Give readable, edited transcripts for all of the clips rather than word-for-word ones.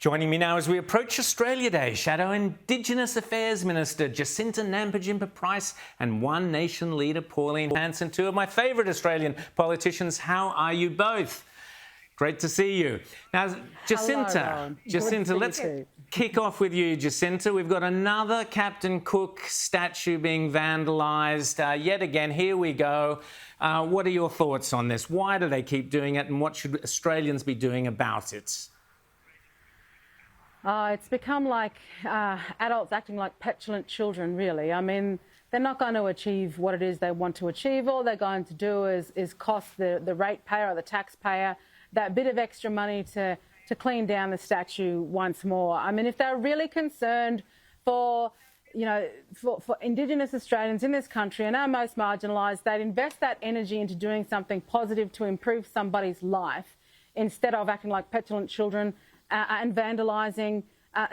Joining me now as we approach Australia Day, Shadow Indigenous Affairs Minister Jacinta Price and One Nation leader Pauline Hanson, two of my favourite Australian politicians. How are you both? Great to see you. Now, Jacinta, let's kick off with you, Jacinta. We've got another Captain Cook statue being vandalised. Yet again, here we go. What are your thoughts on this? Why do they keep doing it, and what should Australians be doing about it? It's become like adults acting like petulant children, really. I mean, they're not going to achieve what it is they want to achieve. All they're going to do is cost the ratepayer or the taxpayer that bit of extra money to clean down the statue once more. I mean, if they're really concerned for Indigenous Australians in this country and our most marginalised, they'd invest that energy into doing something positive to improve somebody's life instead of acting like petulant children and vandalising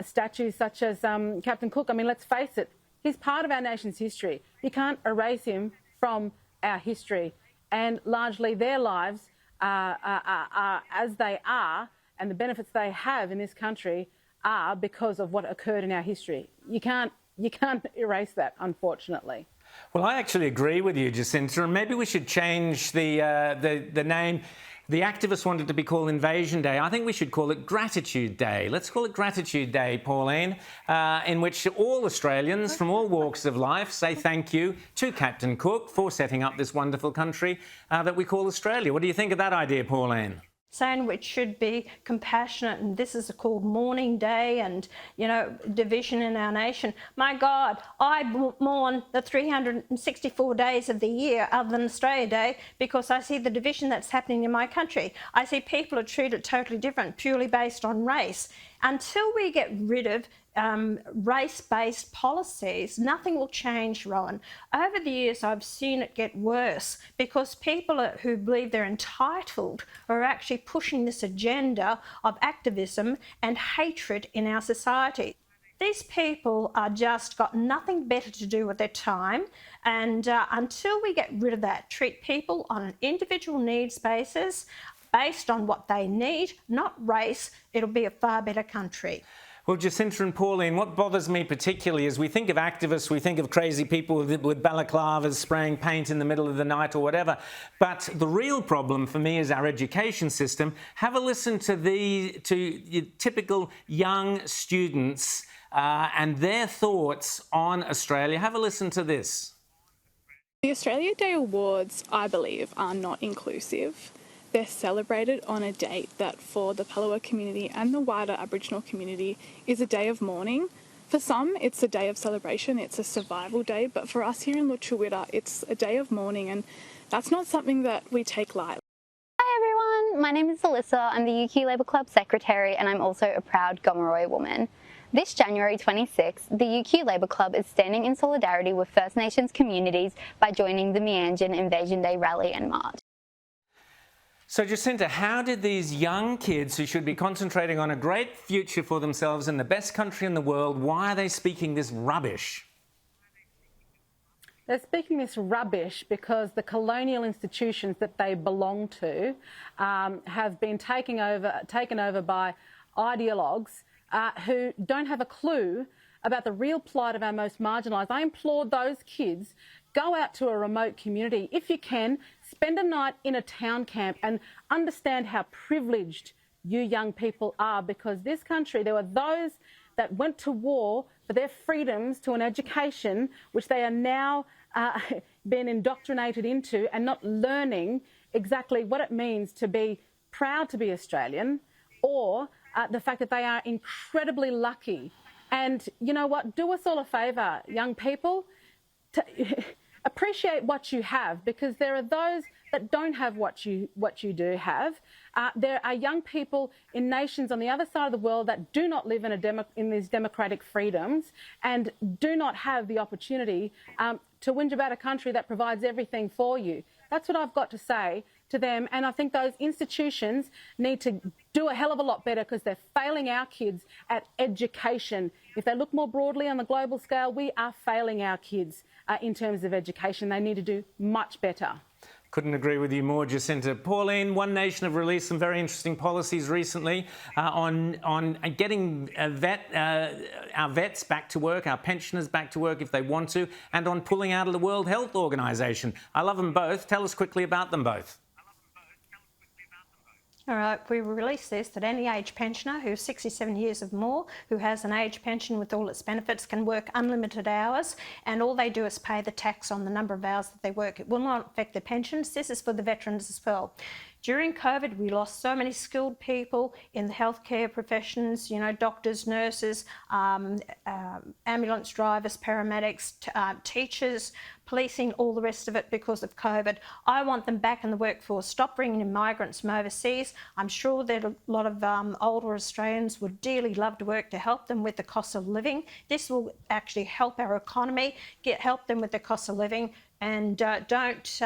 statues such as Captain Cook. I mean, let's face it, he's part of our nation's history. You can't erase him from our history. And largely their lives are as they are, and the benefits they have in this country are because of what occurred in our history. You can't erase that, unfortunately. Well, I actually agree with you, Jacinta, and maybe we should change the name. The activists wanted to be called Invasion Day. I think we should call it Gratitude Day. Let's call it Gratitude Day, Pauline, in which all Australians from all walks of life say thank you to Captain Cook for setting up this wonderful country that we call Australia. What do you think of that idea, Pauline? Saying which should be compassionate, and this is called Mourning Day, and division in our nation. My God, I mourn the 364 days of the year other than Australia Day because I see the division that's happening in my country. I see people are treated totally different purely based on race. Until we get rid of race-based policies, nothing will change, Rowan. Over the years, I've seen it get worse because people who believe they're entitled are actually pushing this agenda of activism and hatred in our society. These people are just got nothing better to do with their time, and until we get rid of that, treat people on an individual needs basis, based on what they need, not race, it'll be a far better country. Well, Jacinta and Pauline, what bothers me particularly is we think of activists, we think of crazy people with balaclavas spraying paint in the middle of the night or whatever. But the real problem for me is our education system. Have a listen to typical young students and their thoughts on Australia. Have a listen to this. The Australia Day Awards, I believe, are not inclusive. They're celebrated on a date that for the Palawa community and the wider Aboriginal community is a day of mourning. For some, it's a day of celebration, it's a survival day, but for us here in Lutruwita, it's a day of mourning, and that's not something that we take lightly. Hi everyone, my name is Alyssa, I'm the UQ Labour Club Secretary, and I'm also a proud Gomeroi woman. This January 26th, the UQ Labour Club is standing in solidarity with First Nations communities by joining the Meanjin Invasion Day rally and march. So, Jacinta, how did these young kids who should be concentrating on a great future for themselves in the best country in the world, why are they speaking this rubbish? They're speaking this rubbish because the colonial institutions that they belong to have been taken over by ideologues who don't have a clue about the real plight of our most marginalised. I implore those kids, go out to a remote community. If you can, spend a night in a town camp and understand how privileged you young people are, because this country, there were those that went to war for their freedoms to an education which they are now being indoctrinated into and not learning exactly what it means to be proud to be Australian, or the fact that they are incredibly lucky. And you know what? Do us all a favour, young people. Appreciate what you have, because there are those that don't have what you do have. There are young people in nations on the other side of the world that do not live in these democratic freedoms and do not have the opportunity to whinge about a country that provides everything for you. That's what I've got to say to them, and I think those institutions need to do a hell of a lot better because they're failing our kids at education. If they look more broadly on the global scale, we are failing our kids in terms of education. They need to do much better. Couldn't agree with you more, Jacinta. Pauline, One Nation have released some very interesting policies recently on getting our vets back to work, our pensioners back to work if they want to, and on pulling out of the World Health Organization. I love them both. Tell us quickly about them both. All right, we released this that any age pensioner who's 67 years or more, who has an age pension with all its benefits, can work unlimited hours, and all they do is pay the tax on the number of hours that they work. It will not affect their pensions. This is for the veterans as well. During COVID, we lost so many skilled people in the healthcare professions, you know, doctors, nurses, ambulance drivers, paramedics, teachers, policing, all the rest of it because of COVID. I want them back in the workforce. Stop bringing in migrants from overseas. I'm sure that a lot of older Australians would dearly love to work to help them with the cost of living. This will actually help our economy, help them with the cost of living, and don't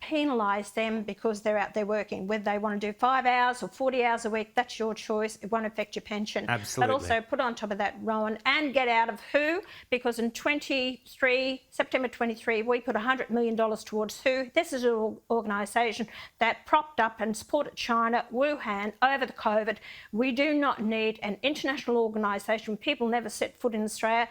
penalise them because they're out there working. Whether they want to do 5 hours or 40 hours a week, that's your choice. It won't affect your pension. Absolutely. But also put on top of that, Rowan, and get out of WHO, because in September 23, we put $100 million towards WHO. This is an organisation that propped up and supported China, Wuhan, over the COVID. We do not need an international organisation where people never set foot in Australia.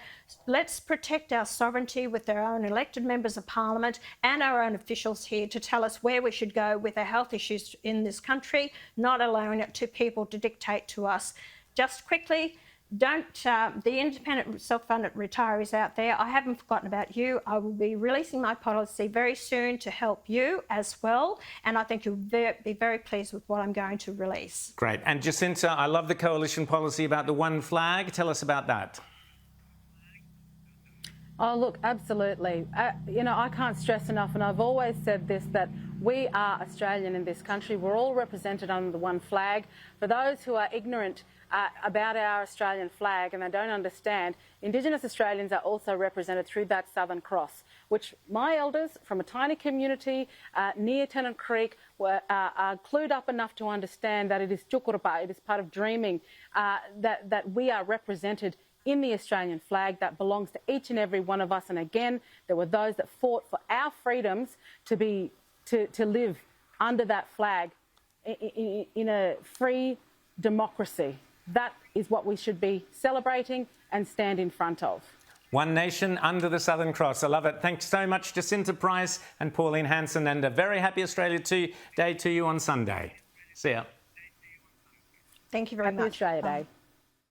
Let's protect our sovereignty with our own elected members of parliament and our own officials here to tell us where we should go with our health issues in this country, not allowing it to people to dictate to us. Just quickly, the independent self-funded retirees out there, I haven't forgotten about you. I will be releasing my policy very soon to help you as well, and I think you'll be very pleased with what I'm going to release. Great. And Jacinta, I love the coalition policy about the one flag. Tell us about that. Oh, look, absolutely. You know, I can't stress enough, and I've always said this, that we are Australian in this country. We're all represented under the one flag. For those who are ignorant about our Australian flag and they don't understand, Indigenous Australians are also represented through that Southern Cross, which my elders from a tiny community near Tennant Creek are clued up enough to understand that it is chukurpa, it is part of dreaming, that we are represented in the Australian flag that belongs to each and every one of us. And again, there were those that fought for our freedoms to live under that flag in a free democracy. That is what we should be celebrating and stand in front of. One Nation under the Southern Cross. I love it. Thanks so much, Jacinta Price and Pauline Hanson, and a very happy Australia Day to you on Sunday. See ya. Thank you very much. Happy Australia Day.